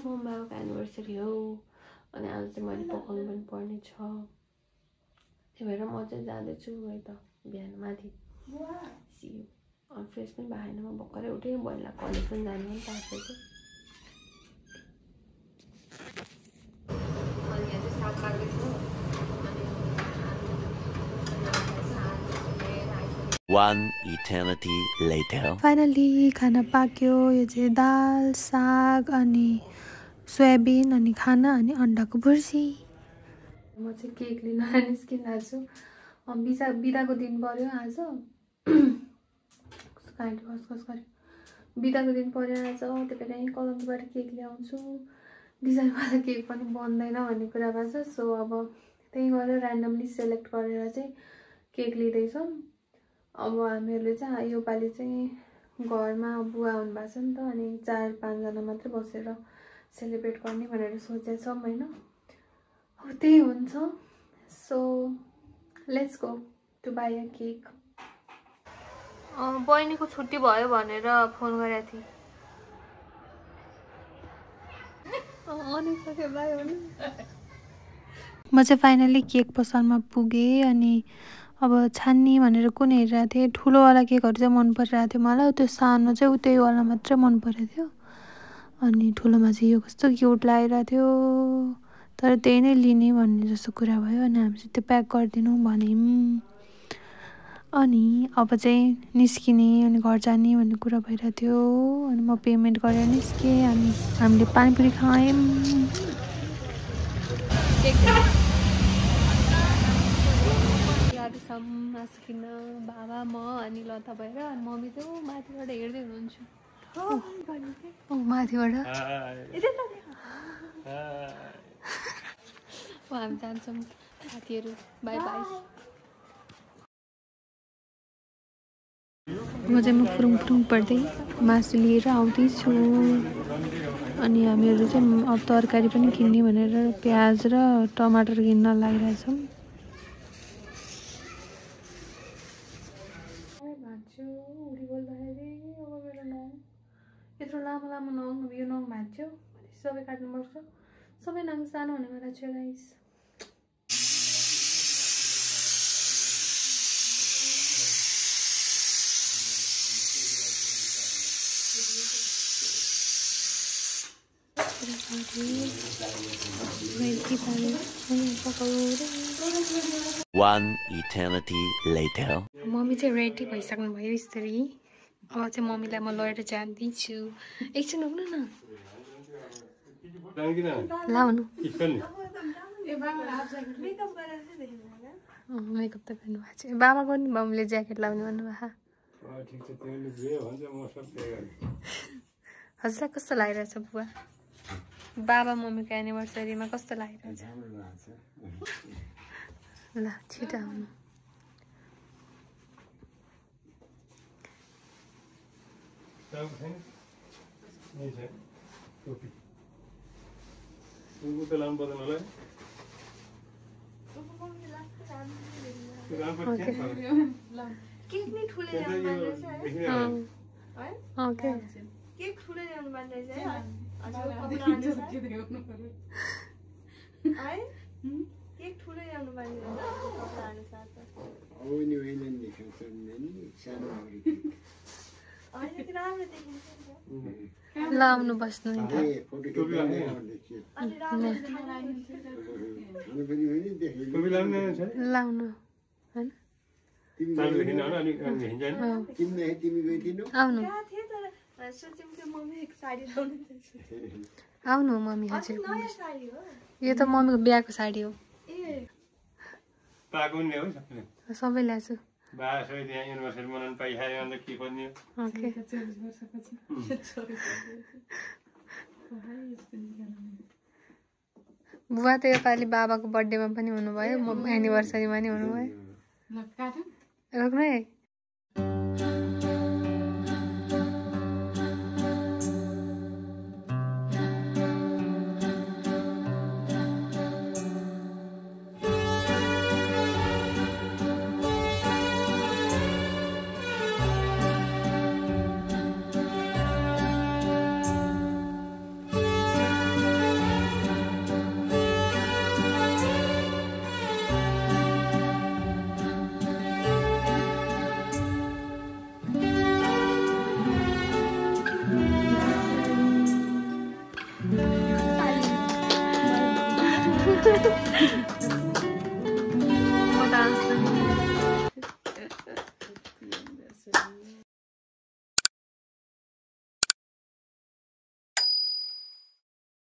मम बाबाको एनिभर्सरी हो अनि आज चाहिँ मैले पकाउनु पनि पर्ने छ। त्यही भएर म चाहिँ जाँदैछु है त बिहान माथि। C you. अनि फ्रेस पनि भएन, म भर्खरै उठेँ, बहिनीलाई कलेज पनि जानु पनि तार्दैछु। अनि यहाँ चाहिँ 7 लाग्दैछ। One eternity later. फाइनली खाना पाक्यो। यो चाहिँ दाल, साग अनि सोयाबिन अनि खाना अनि अन्डाको भुर्जी। म चाहिँ केक लिन निस्किरहेको छु। बिदाको दिन पर्यो आज। बिदाको दिन पर्यो आज, त्यही भएर यहीँ कलङ्कीबाट केक ल्याउँछु। डिजाइनवाला केक पनि बन्दैन भन्ने कुरा भएको छ। सो अब त्यहीँ गएर ऱ्यान्डमली सेलेक्ट गरेर चाहिँ केक लिँदैछौँ। अब हामीहरूले चाहिँ योपालि चाहिँ घरमा बुवा हुनुभएको छ नि त, अनि 4-5 जना मात्रै बसेर सेलिब्रेट गर्ने भनेर सोचेछौँ होइन। अब त्यही हुन्छ। So let's go to buy a cake. बहिनीको छुट्टी भयो भनेर फोन गरेको थिएँ। म चाहिँ फाइनली केक पसलमा पुगेँ अनि अब छान्ने भनेर कुन हेरिरहेको थिएँ। ठुलोवाला केकहरू चाहिँ मन परिरहेको थियो मलाई, त्यो सानो चाहिँ उतैवाला मात्रै मन परेको थियो। अनि ठुलोमा चाहिँ यो कस्तो क्युट लागिरहेको थियो, तर त्यही नै लिने भन्ने जस्तो कुरा भयो अनि हामी चाहिँ त्यो प्याक गरिदिनु भन्यौँ। अनि अब चाहिँ निस्किने अनि घर जाने भन्ने कुरा भइरहेको थियो। अनि म पेमेन्ट गरेर निस्केँ अनि हामीले पानीपुरी खायौँ। मासु किन्न बाबा म अनि लता भएर, अनि मम्मी चाहिँ माथिबाट हेर्दै हुनुहुन्छ। माथिबाट हामी जान्छौँ साथीहरू। By by. म चाहिँ फुरुङ फुरुङ पर्दै मासु लिएर आउँदैछु। अनि हामीहरू चाहिँ अब तरकारी पनि किन्ने भनेर प्याज र टमाटर किन्न लागिरहेछौँ। यत्रो लामो लामो नङ, यो नङ भाँच्यो, सबै काट्नुपर्छ। सबै नङ सानो हुनेवाला छ guys. One eternity later. Mummy चाहिँ रेडी भइसक्नु भयो यसरी। अब चाहिँ मम्मीलाई म लगेर जाँदैछु। एकछिन रोक्नु न, लाउनु। मेकअप त गर्नु भएको छ। बाबाको नि मम्मीले ज्याकेट लाउने भन्नुभएको। हजुरलाई कस्तो लागिरहेछ बुवा? बाबा मम्मीको एनिभर्सरीमा कस्तो लागिरहेछ? ल छिटो आउनु। केक नि ठुलै ल्याउनु पर्ने रहेछ है। ओके केक ठुलै ल्याउनु पर्ने रहेछ है। केक ठुलै ल्याउनु पर्ने रहेछ कपडा अनुसार त। होइन राम्रो देखिन्छ नि त। लाउनु बस्नु नि त। लाउनु हैन? आउनु आउनु मम्मी। हजुर यो त मम्मीको बिहाको साडी हो। सबै ल्याएको छु। बुवा त योपालि बाबाको बर्थडेमा पनि हुनुभयो, एनिभर्सरीमा नि हुनुभयो। रोक्नु है। है